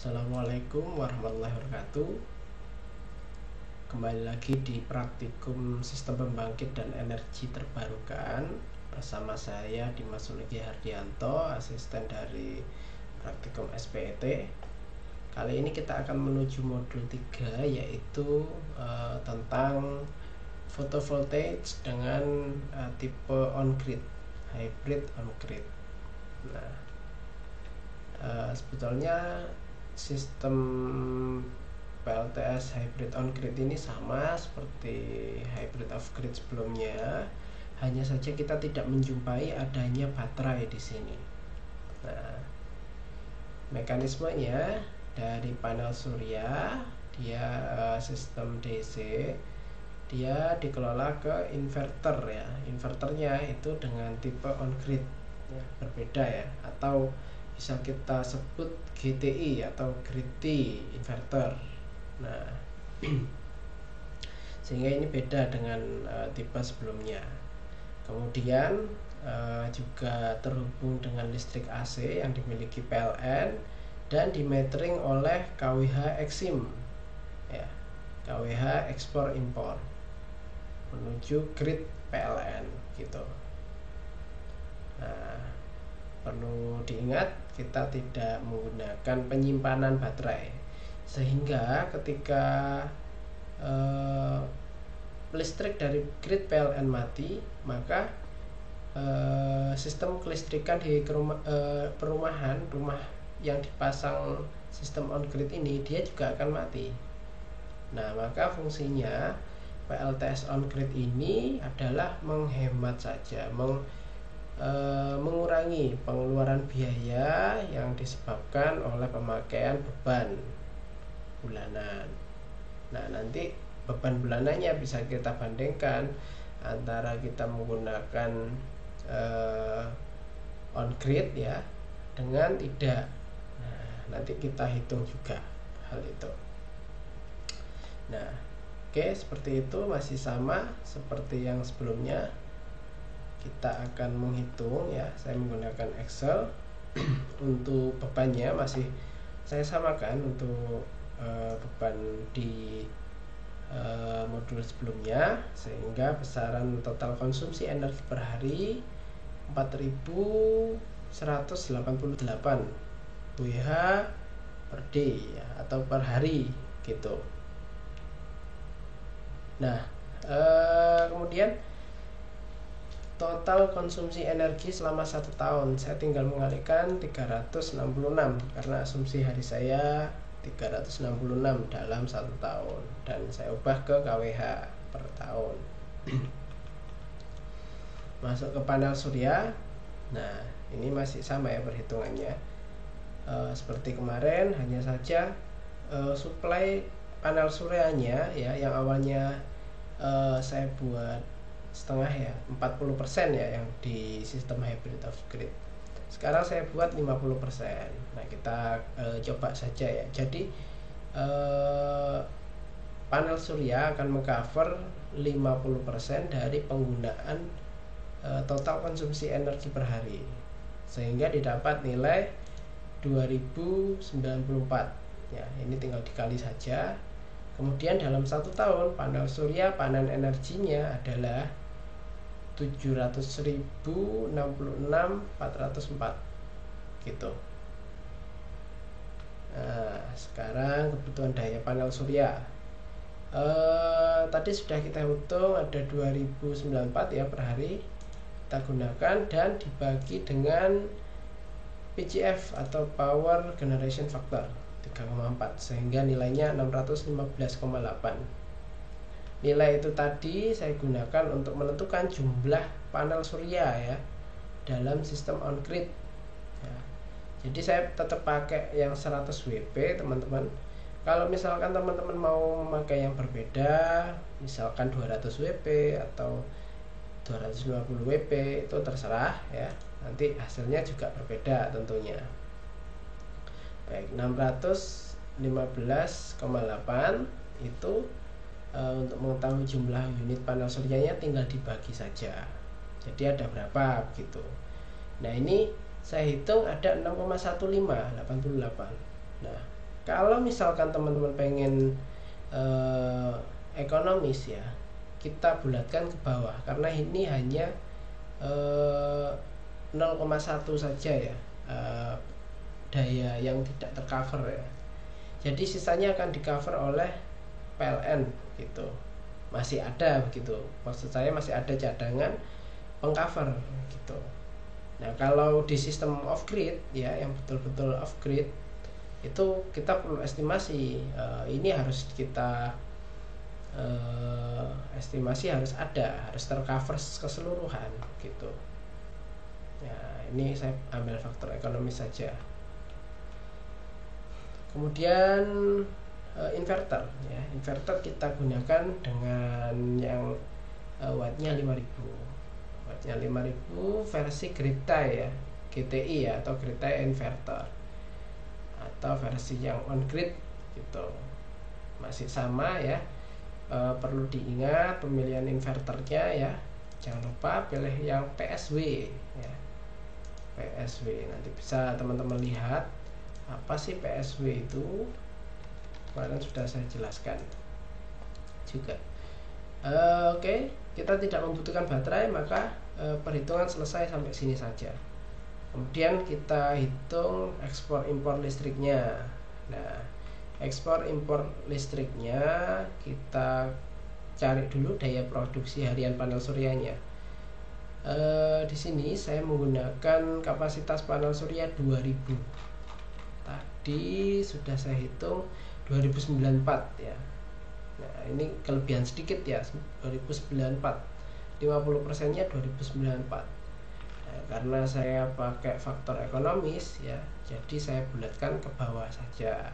Assalamualaikum warahmatullahi wabarakatuh. Kembali lagi di praktikum sistem pembangkit dan energi terbarukan bersama saya Dimas Suliki Hardianto, asisten dari praktikum SPET. Kali ini kita akan menuju modul 3, yaitu tentang photovoltaic dengan tipe on-grid, hybrid on-grid. Nah, sebetulnya sistem PLTS hybrid on-grid ini sama seperti hybrid off-grid sebelumnya, hanya saja kita tidak menjumpai adanya baterai di sini. Nah, mekanismenya dari panel surya, dia sistem DC, dia dikelola ke inverter ya. Inverternya itu dengan tipe on-grid ya, berbeda ya, atau bisa kita sebut GTI atau grid T inverter. Nah, sehingga ini beda dengan tipe sebelumnya. Kemudian juga terhubung dengan listrik AC yang dimiliki PLN dan dimetering oleh KWH Exim ya, KWH ekspor impor menuju grid PLN gitu. Nah, perlu diingat kita tidak menggunakan penyimpanan baterai, sehingga ketika listrik dari grid PLN mati, maka sistem kelistrikan di perumahan, rumah yang dipasang sistem on-grid ini, dia juga akan mati. Nah, maka fungsinya PLTS on-grid ini adalah menghemat saja, mengurangi pengeluaran biaya yang disebabkan oleh pemakaian beban bulanan. Nah, nanti beban bulanannya bisa kita bandingkan antara kita menggunakan on-grid ya dengan tidak. Nah, nanti kita hitung juga hal itu. Nah, oke, seperti itu, masih sama seperti yang sebelumnya. Kita akan menghitung ya, saya menggunakan Excel. Untuk bebannya masih saya samakan untuk beban di modul sebelumnya, sehingga besaran total konsumsi energi per hari 4188 WH per day ya, atau per hari gitu. Nah, kemudian total konsumsi energi selama 1 tahun, saya tinggal mengalihkan 366 karena asumsi hari saya 366 dalam 1 tahun, dan saya ubah ke KWH per tahun. Masuk ke panel surya. Nah, ini masih sama ya perhitungannya, seperti kemarin, hanya saja suplai panel suryanya ya, yang awalnya saya buat setengah ya, 40% ya yang di sistem hybrid off grid. Sekarang saya buat 50%. Nah, kita coba saja ya. Jadi panel surya akan mengcover 50% dari penggunaan total konsumsi energi per hari, sehingga didapat nilai 2094 ya. Ini tinggal dikali saja. Kemudian dalam 1 tahun panel surya panen energinya adalah 700.066.404 gitu. Nah, sekarang kebutuhan daya panel surya tadi sudah kita hitung, ada 2094 ya per hari. Kita gunakan dan dibagi dengan PGF atau Power Generation Factor 3,4, sehingga nilainya 615,8. Nilai itu tadi saya gunakan untuk menentukan jumlah panel surya ya dalam sistem on-grid ya. Jadi saya tetap pakai yang 100 WP teman-teman. Kalau misalkan teman-teman mau memakai yang berbeda, misalkan 200 WP atau 250 WP, itu terserah ya, nanti hasilnya juga berbeda tentunya. Baik, 615,8 itu untuk mengetahui jumlah unit panel suryanya tinggal dibagi saja. Jadi ada berapa gitu. Nah, ini saya hitung ada 6,1588. Nah, kalau misalkan teman-teman pengen ekonomis ya, kita bulatkan ke bawah karena ini hanya 0,1 saja ya daya yang tidak tercover ya. Jadi sisanya akan di cover oleh PLN gitu. Masih ada begitu. Maksud saya masih ada cadangan pengcover gitu. Nah, kalau di sistem off grid ya, yang betul-betul off grid itu kita perlu estimasi, ini harus kita estimasi harus tercover keseluruhan gitu. Ya, ini saya ambil faktor ekonomis saja. Kemudian inverter ya, inverter kita gunakan dengan yang wattnya 5000 versi grid tie ya, GTI ya, atau grid tie inverter, atau versi yang on grid gitu. Masih sama ya, perlu diingat pemilihan inverternya ya, jangan lupa pilih yang PSW ya. PSW nanti bisa teman-teman lihat apa sih PSW itu, kemarin sudah saya jelaskan juga. Oke, kita tidak membutuhkan baterai, maka perhitungan selesai sampai sini saja. Kemudian kita hitung ekspor impor listriknya. Nah, ekspor impor listriknya kita cari dulu daya produksi harian panel suryanya. Di sini saya menggunakan kapasitas panel surya 2000. Tadi sudah saya hitung 2094 ya. Nah, ini kelebihan sedikit ya, 2094. 50%-nya 2094. Nah, karena saya pakai faktor ekonomis ya, jadi saya bulatkan ke bawah saja.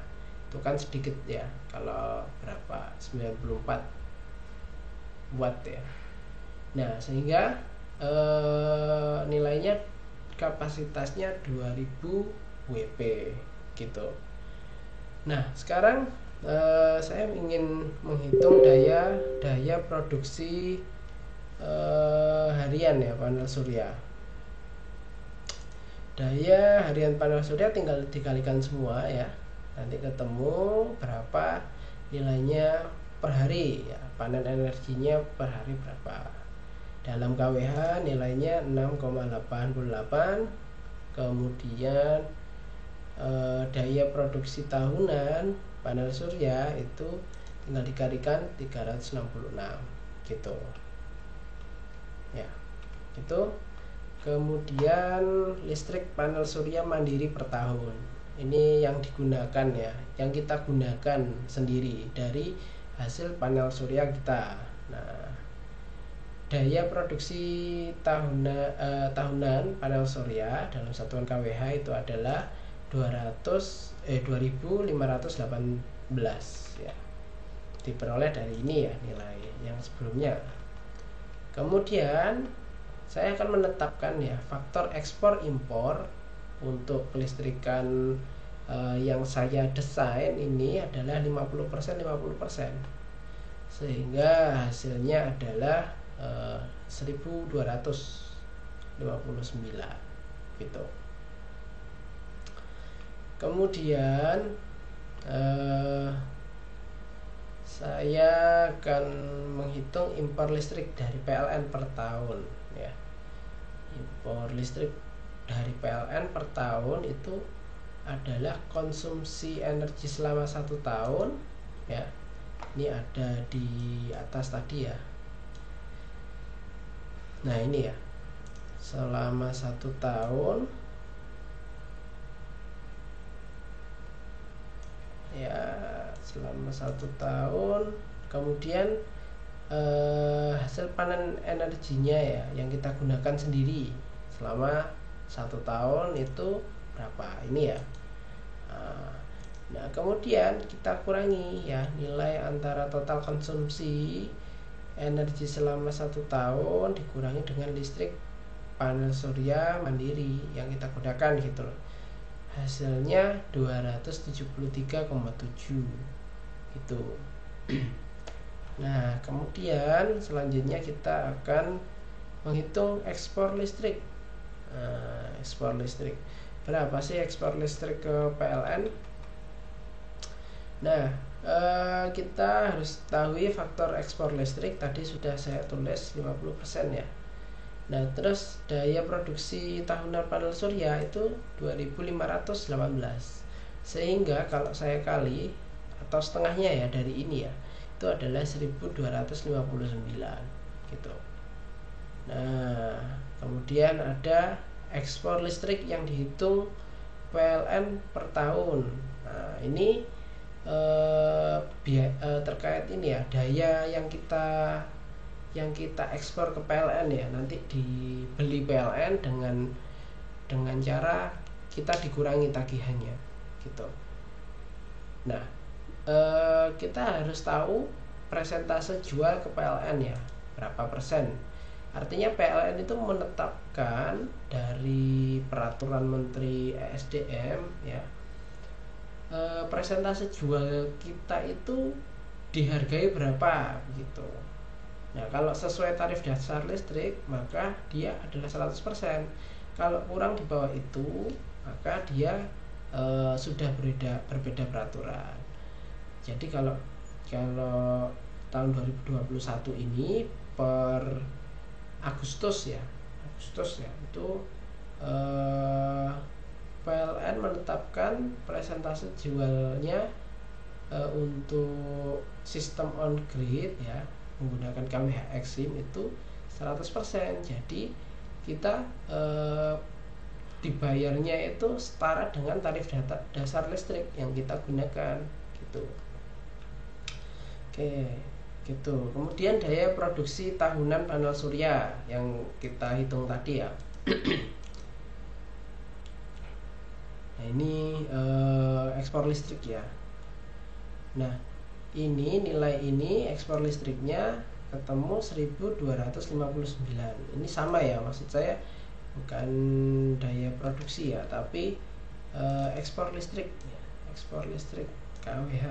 Itu kan sedikit ya, kalau berapa? 94 watt ya. Nah, sehingga nilainya kapasitasnya 2000 WP gitu. Nah, sekarang saya ingin menghitung daya produksi harian ya panel surya. Daya harian panel surya tinggal dikalikan semua ya, nanti ketemu berapa nilainya per hari ya, panen energinya per hari berapa. Dalam kWh nilainya 6,88. Kemudian daya produksi tahunan panel surya itu tinggal dikalikan 366 gitu ya, itu. Kemudian listrik panel surya mandiri per tahun, ini yang digunakan ya, yang kita gunakan sendiri dari hasil panel surya kita. Nah, daya produksi tahunan panel surya dalam satuan kWh itu adalah 2518 ya, diperoleh dari ini ya, nilai yang sebelumnya. Kemudian saya akan menetapkan ya faktor ekspor impor untuk kelistrikan yang saya desain ini adalah 50%, sehingga hasilnya adalah 1259 gitu. Kemudian saya akan menghitung impor listrik dari PLN per tahun ya. Impor listrik dari PLN per tahun itu adalah konsumsi energi selama 1 tahun ya. Ini ada di atas tadi ya. Nah, ini ya, selama 1 tahun ya, selama 1 tahun. Kemudian hasil panen energinya ya, yang kita gunakan sendiri selama 1 tahun itu berapa ini ya. Nah, kemudian kita kurangi ya nilai antara total konsumsi energi selama 1 tahun dikurangi dengan listrik panel surya mandiri yang kita gunakan gitu loh. Hasilnya 273,7 gitu. Nah, kemudian selanjutnya kita akan menghitung ekspor listrik. Ekspor listrik berapa sih ekspor listrik ke PLN? Nah, kita harus tahu faktor ekspor listrik tadi sudah saya tulis 50% ya. Nah, terus daya produksi tahunan panel surya itu 2518. Sehingga kalau saya kali atau setengahnya ya dari ini ya, itu adalah 1259 gitu. Nah, kemudian ada ekspor listrik yang dihitung PLN per tahun. Nah, ini terkait ini ya, daya yang kita ekspor ke PLN ya, nanti dibeli PLN dengan cara kita dikurangi tagihannya gitu. Nah, kita harus tahu persentase jual ke PLN ya, berapa persen. Artinya PLN itu menetapkan dari peraturan Menteri ESDM ya, persentase jual kita itu dihargai berapa gitu. Nah, kalau sesuai tarif dasar listrik maka dia adalah 100%. Kalau kurang di bawah itu maka dia sudah berbeda peraturan. Jadi kalau tahun 2021 ini per Agustus ya itu PLN menetapkan persentase jualnya untuk sistem on grid ya menggunakan KWH Exim itu 100%. Jadi kita dibayarnya itu setara dengan tarif dasar listrik yang kita gunakan gitu. Oke, gitu. Kemudian daya produksi tahunan panel surya yang kita hitung tadi ya. Nah, ini ekspor listrik ya. Nah, ini nilai ini ekspor listriknya ketemu 1259. Ini sama ya, maksud saya bukan daya produksi ya, tapi ekspor listrik ya, ekspor listrik KWH.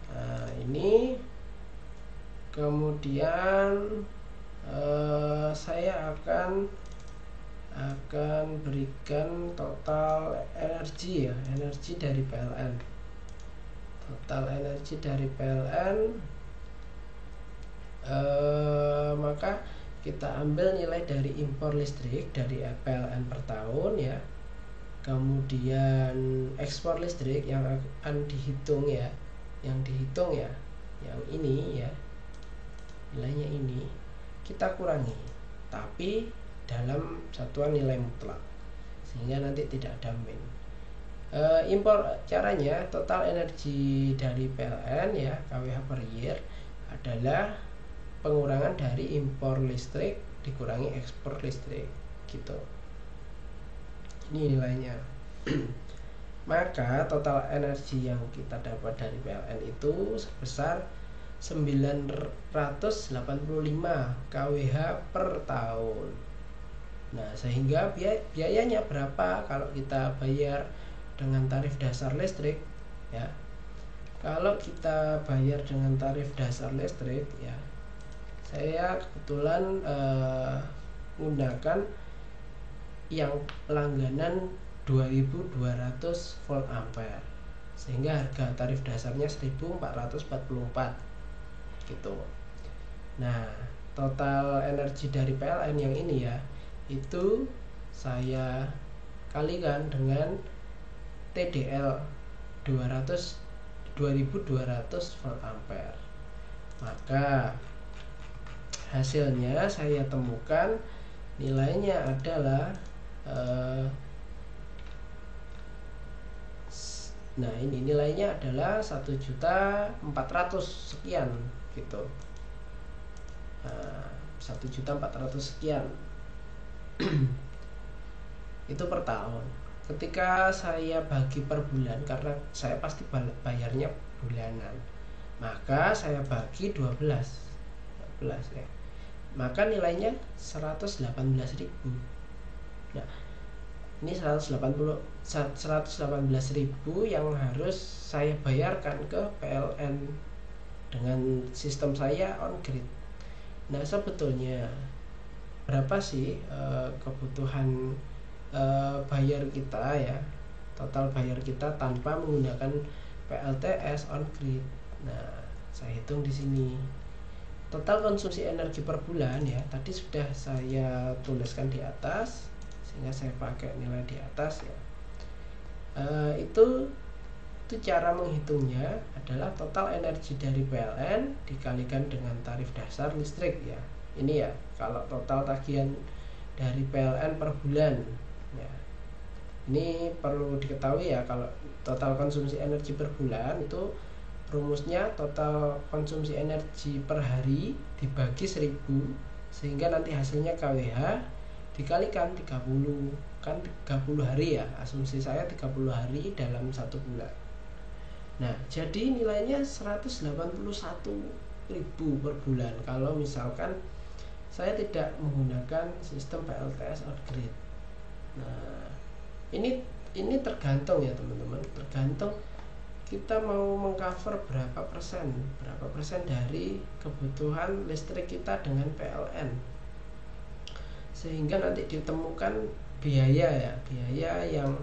Nah, ini kemudian saya akan berikan total energi ya, energi dari PLN. Total energi dari PLN maka kita ambil nilai dari impor listrik dari PLN per tahun ya. Kemudian ekspor listrik yang akan dihitung ya, yang ini ya, nilainya ini kita kurangi, tapi dalam satuan nilai mutlak sehingga nanti tidak ada min. Impor caranya total energi dari PLN ya KWH per year adalah pengurangan dari impor listrik dikurangi ekspor listrik gitu. Ini nilainya. Maka total energi yang kita dapat dari PLN itu sebesar 985 kWh per tahun. Nah, sehingga biayanya berapa kalau kita bayar dengan tarif dasar listrik ya. Kalau kita bayar dengan tarif dasar listrik ya, saya kebetulan menggunakan yang langganan 2200 volt ampere sehingga harga tarif dasarnya 1444 gitu. Nah, total energi dari PLN yang ini ya, itu saya kalikan dengan TDL 2200 volt ampere. Maka hasilnya saya temukan nilainya adalah nah ini nilainya adalah 1.400.000 sekian gitu. 1.400.000 sekian itu per tahun. Ketika saya bagi per bulan, karena saya pasti bayarnya bulanan, maka saya bagi 12 ya, maka nilainya 118.000. Nah, ini 118.000 yang harus saya bayarkan ke PLN dengan sistem saya on grid. Nah, sebetulnya berapa sih kebutuhan bayar kita ya, total bayar kita tanpa menggunakan PLTS on grid. Nah, saya hitung di sini. Total konsumsi energi per bulan ya, tadi sudah saya tuliskan di atas, sehingga saya pakai nilai di atas ya. Itu cara menghitungnya adalah total energi dari PLN dikalikan dengan tarif dasar listrik ya. Ini ya, kalau total tagihan dari PLN per bulan ya. Ini perlu diketahui ya, kalau total konsumsi energi per bulan itu rumusnya total konsumsi energi per hari dibagi 1000, sehingga nanti hasilnya KWH dikalikan 30, kan 30 hari ya, asumsi saya 30 hari dalam 1 bulan. Nah, jadi nilainya 181.000 per bulan kalau misalkan saya tidak menggunakan sistem PLTS on grid. Nah, ini tergantung ya teman-teman, tergantung kita mau mengcover berapa persen dari kebutuhan listrik kita dengan PLN, sehingga nanti ditemukan biaya yang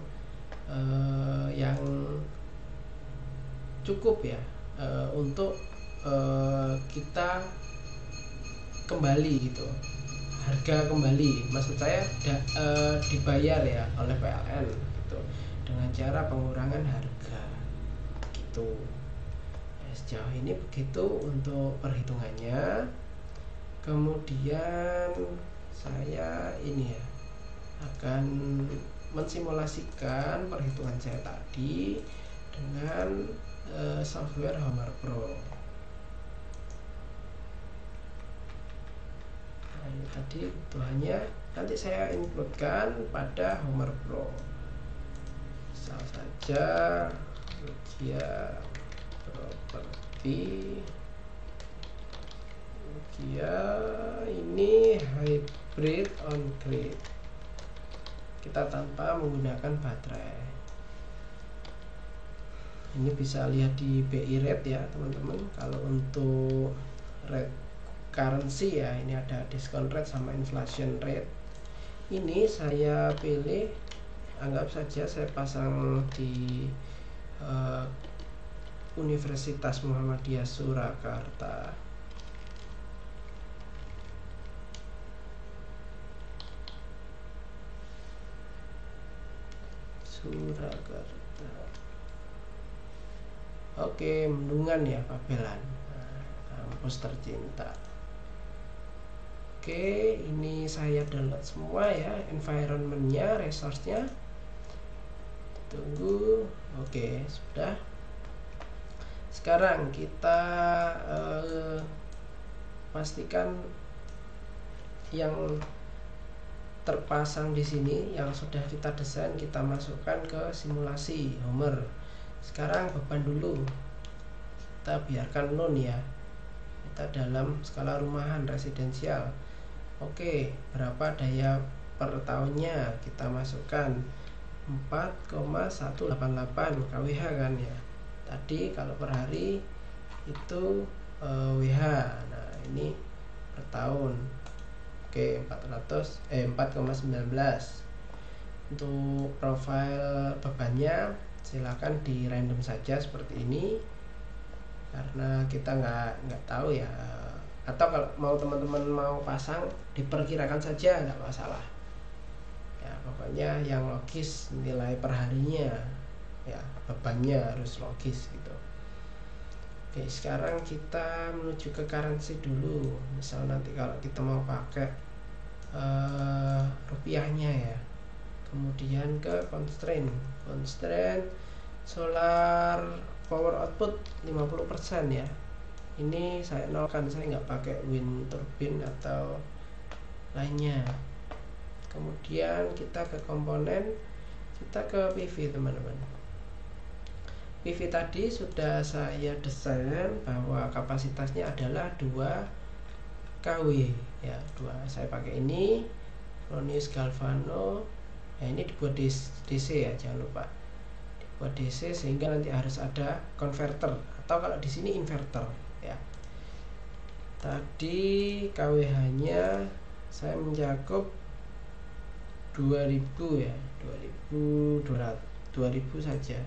cukup ya untuk kita kembali gitu, harga kembali, maksud saya dibayar ya oleh PLN gitu, dengan cara pengurangan harga gitu. Sejauh ini begitu untuk perhitungannya. Kemudian saya ini ya akan mensimulasikan perhitungan saya tadi dengan software Homer Pro. Nah, ini tadi kebutuhannya nanti saya inputkan pada Homer Pro. Misal saja Nokia properti, Nokia ini hybrid on grid, kita tanpa menggunakan baterai. Ini bisa lihat di BI rate ya teman-teman. Kalau untuk rate currency ya, ini ada discount rate sama inflation rate. Ini saya pilih, anggap saja saya pasang di Universitas Muhammadiyah Surakarta. Oke, Mendungan ya, Pabelan. Nah, kampus tercinta. Oke, ini saya download semua ya, environment-nya, resource-nya. Tunggu. Oke, sudah. Sekarang kita pastikan yang terpasang di sini yang sudah kita desain, kita masukkan ke simulasi Homer. Sekarang beban dulu kita biarkan non ya, kita dalam skala rumahan residensial. Oke, berapa daya per tahunnya, kita masukkan 4,188 kWh kan ya. Tadi kalau per hari itu WH. Nah, ini per tahun. Oke, 4,19. Untuk profil bebannya silakan di random saja seperti ini, karena kita nggak tahu ya. Atau kalau mau teman-teman mau pasang, diperkirakan saja, nggak masalah ya. Pokoknya yang logis nilai perharinya ya, bebannya harus logis gitu. Oke, sekarang kita menuju ke currency dulu. Misal nanti kalau kita mau pakai rupiahnya ya, kemudian ke constraint solar power output 50% ya. Ini saya nolkan, saya nggak pakai wind turbine atau lainnya. Kemudian kita ke komponen, kita ke PV teman-teman. PV tadi sudah saya desain bahwa kapasitasnya adalah 2 kW ya, 2. Saya pakai ini Fronius Galvano ya, ini dibuat DC ya, jangan lupa dibuat DC, sehingga nanti harus ada converter, atau kalau di sini inverter ya. Tadi KWH nya saya mencakup 2000 ya, 2000 saja.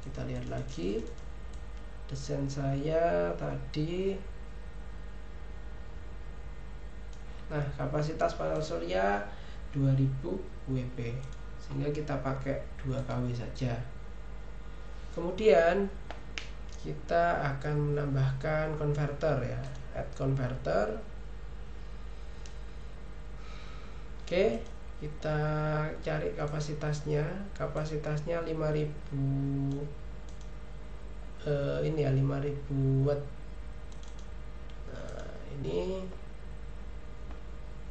Kita lihat lagi desain saya tadi. Nah, kapasitas panel surya 2000 WP, sehingga kita pakai 2 kW saja. Kemudian kita akan menambahkan konverter ya, add converter. Oke, kita cari kapasitasnya 5000 ini ya, 5000 watt. Nah, ini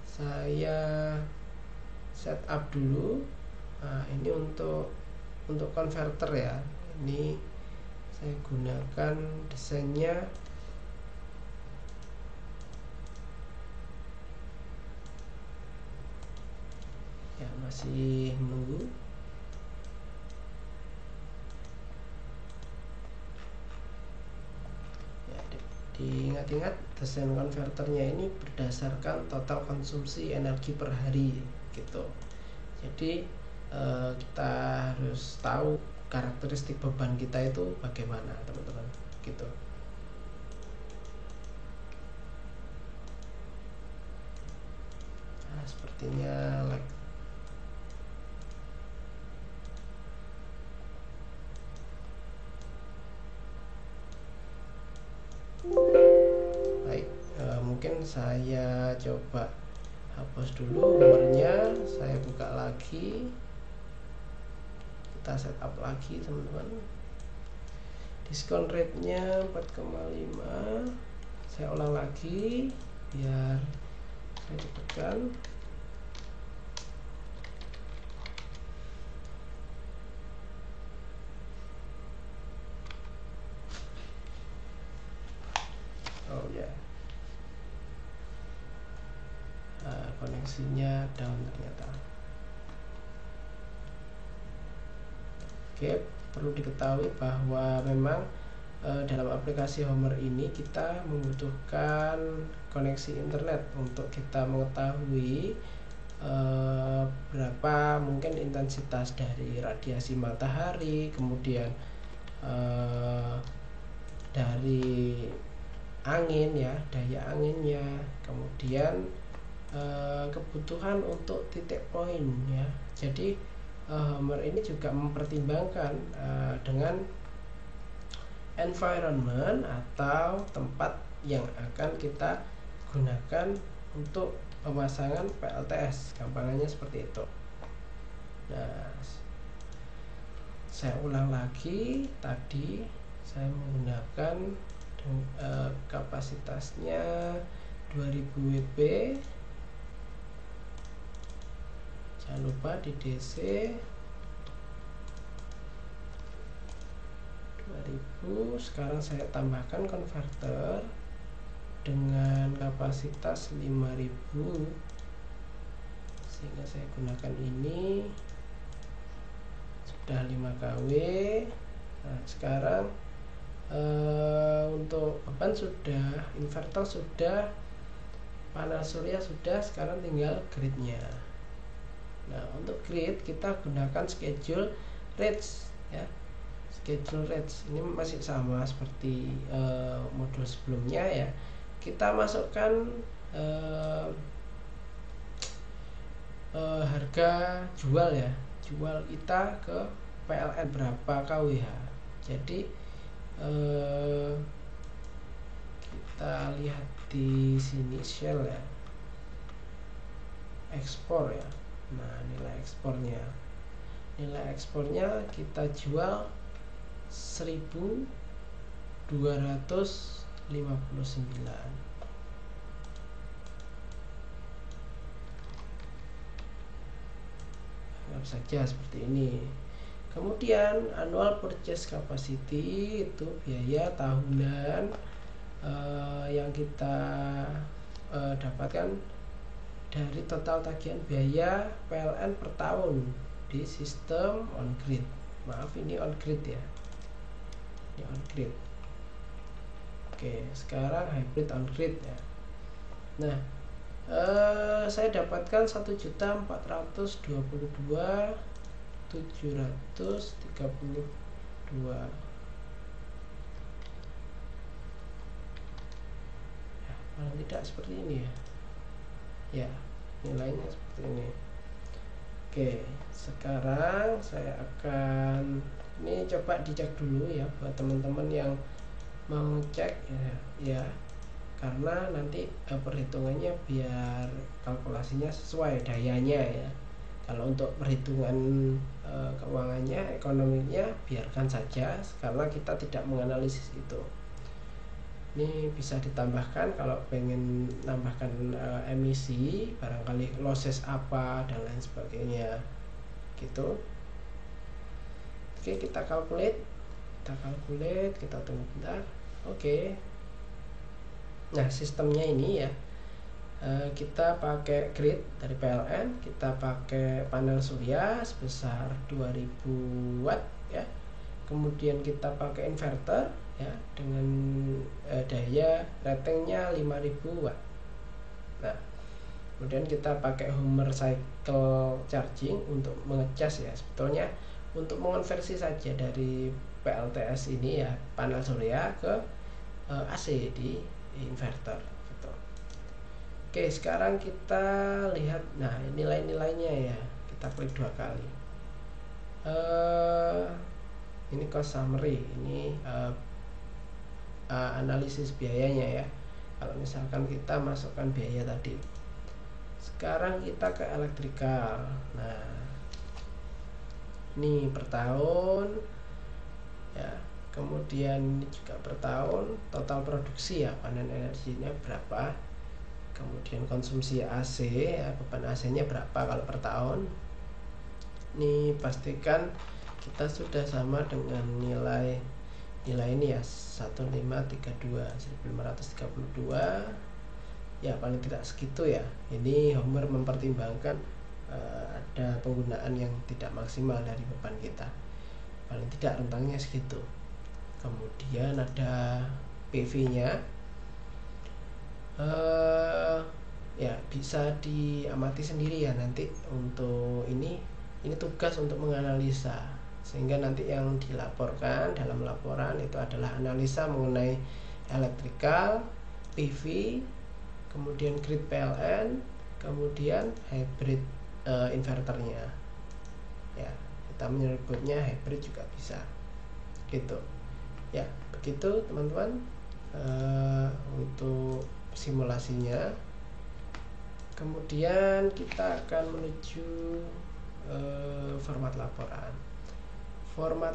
saya setup dulu. Nah, ini untuk konverter ya. Ini saya gunakan desainnya ya, masih menunggu. Ya, diingat-ingat desain konverternya ini berdasarkan total konsumsi energi per hari gitu. Jadi kita harus tahu karakteristik beban kita itu bagaimana, teman-teman, gitu. Nah, sepertinya like. Baik, mungkin saya coba hapus dulu nomornya, saya buka lagi, kita setup lagi, teman-teman. Diskon rate-nya 4,5. Saya ulang lagi biar saya cepatkan. Oh ya, koneksinya down ternyata. Oke, perlu diketahui bahwa memang dalam aplikasi Homer ini kita membutuhkan koneksi internet untuk kita mengetahui berapa mungkin intensitas dari radiasi matahari, kemudian dari angin ya, daya anginnya, kemudian kebutuhan untuk titik poin ya. Jadi Homer ini juga mempertimbangkan dengan environment atau tempat yang akan kita gunakan untuk pemasangan PLTS, gampangannya seperti itu. Nah, saya ulang lagi, tadi saya menggunakan kapasitasnya 2000 WP. Jangan lupa di DC 2000. Sekarang saya tambahkan konverter dengan kapasitas 5000, sehingga saya gunakan ini sudah 5 kW. Nah, sekarang untuk beban sudah, inverter sudah, panel surya sudah, sekarang tinggal gridnya. Nah, untuk grid kita gunakan schedule rates ya. Schedule rates ini masih sama seperti modul sebelumnya ya. Kita masukkan harga jual ya, jual kita ke PLN berapa kWh. Jadi kita lihat di sini shell ya, ekspor ya. Nah, nilai ekspornya kita jual 1259. Anggap saja seperti ini. Kemudian annual purchase capacity itu biaya tahunan yang kita dapatkan dari total tagihan biaya PLN per tahun di sistem on grid. Maaf, ini on grid ya, ini on grid. Oke, sekarang hybrid on grid ya. Nah, Saya dapatkan 1.042.732 ya, paling tidak seperti ini ya, nilainya seperti ini. Oke, sekarang saya akan ini coba dicek dulu ya buat teman-teman yang mau cek ya, karena nanti perhitungannya biar kalkulasinya sesuai dayanya ya. Kalau untuk perhitungan keuangannya, ekonominya biarkan saja karena kita tidak menganalisis itu. Ini bisa ditambahkan kalau pengen nambahkan emisi, barangkali losses apa dan lain sebagainya gitu. Oke, kita calculate, kita tunggu bentar. Oke. Nah, sistemnya ini ya, kita pakai grid dari PLN, kita pakai panel surya sebesar 2000 watt ya. Kemudian kita pakai inverter ya dengan daya ratingnya 5000 watt. Nah, kemudian kita pakai Homer cycle charging untuk mengecas ya. Sebetulnya untuk mengonversi saja dari PLTS ini ya, panel surya ke AC di inverter gitu. Oke, sekarang kita lihat nah nilai-nilainya ya, kita klik 2 kali. Ini cost summary, ini analisis biayanya ya. Kalau misalkan kita masukkan biaya tadi, sekarang kita ke elektrikal. Nah, ini per tahun ya, kemudian ini juga per tahun, total produksi ya, panen energinya berapa, kemudian konsumsi AC ya, beban AC nya berapa kalau per tahun. Ini pastikan kita sudah sama dengan nilai ini ya, 1532 ya, paling tidak segitu ya. Ini Homer mempertimbangkan ada penggunaan yang tidak maksimal dari beban kita, paling tidak rentangnya segitu. Kemudian ada PV nya ya, bisa diamati sendiri ya nanti. Untuk ini tugas untuk menganalisa, sehingga nanti yang dilaporkan dalam laporan itu adalah analisa mengenai elektrikal, PV, kemudian grid PLN, kemudian hybrid inverternya ya, kita menyebutnya hybrid juga bisa gitu ya. Begitu teman-teman untuk simulasinya. Kemudian kita akan menuju format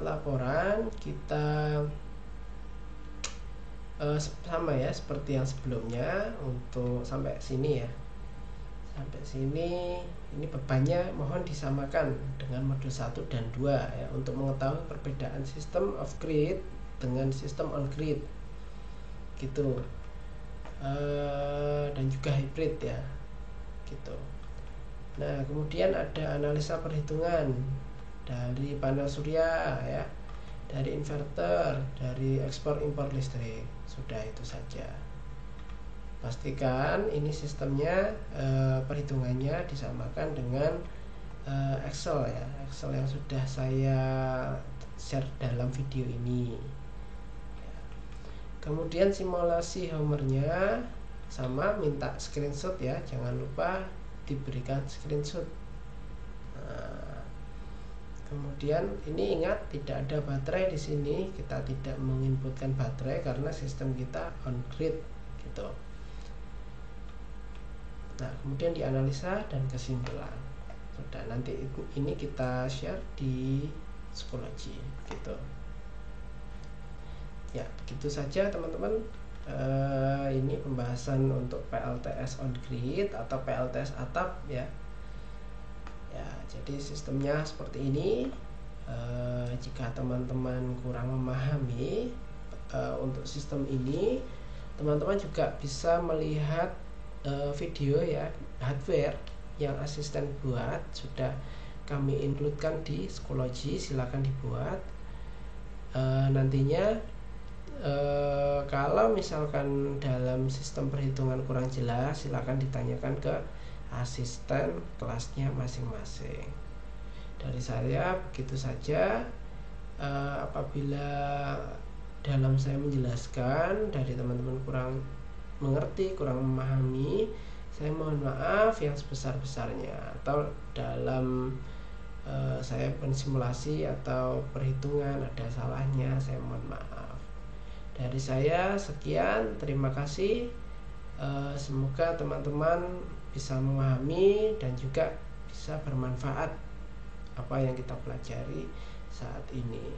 laporan kita sama ya seperti yang sebelumnya. Untuk sampai sini ya, sampai sini ini bebannya mohon disamakan dengan modul 1 dan 2 ya, untuk mengetahui perbedaan sistem off grid dengan sistem on grid gitu, dan juga hybrid ya gitu. Nah, kemudian ada analisa perhitungan dari panel surya ya, dari inverter, dari ekspor impor listrik. Sudah itu saja. Pastikan ini sistemnya perhitungannya disamakan dengan Excel ya, Excel yang sudah saya share dalam video ini. Kemudian simulasi Homernya sama, minta screenshot ya, jangan lupa diberikan screenshot. Nah, kemudian ini ingat tidak ada baterai di sini, kita tidak menginputkan baterai karena sistem kita on grid gitu. Nah, kemudian dianalisa dan kesimpulan. Sudah, nanti ini kita share di Schoology gitu. Ya, begitu saja teman-teman. Ini pembahasan untuk PLTS on grid atau PLTS atap ya. Ya, jadi sistemnya seperti ini. Jika teman-teman kurang memahami untuk sistem ini, teman-teman juga bisa melihat video ya, hardware yang asisten buat, sudah kami includekan di Schoology, silakan dibuat. Nantinya Kalau misalkan dalam sistem perhitungan kurang jelas, silakan ditanyakan ke asisten kelasnya masing-masing. Dari saya begitu saja. Apabila dalam saya menjelaskan dari teman-teman kurang mengerti, kurang memahami, saya mohon maaf yang sebesar-besarnya. Atau dalam saya pensimulasi atau perhitungan ada salahnya, saya mohon maaf. Dari saya sekian, terima kasih. Semoga teman-teman bisa memahami dan juga bisa bermanfaat apa yang kita pelajari saat ini.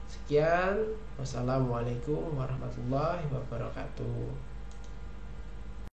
Sekian, wassalamualaikum warahmatullahi wabarakatuh.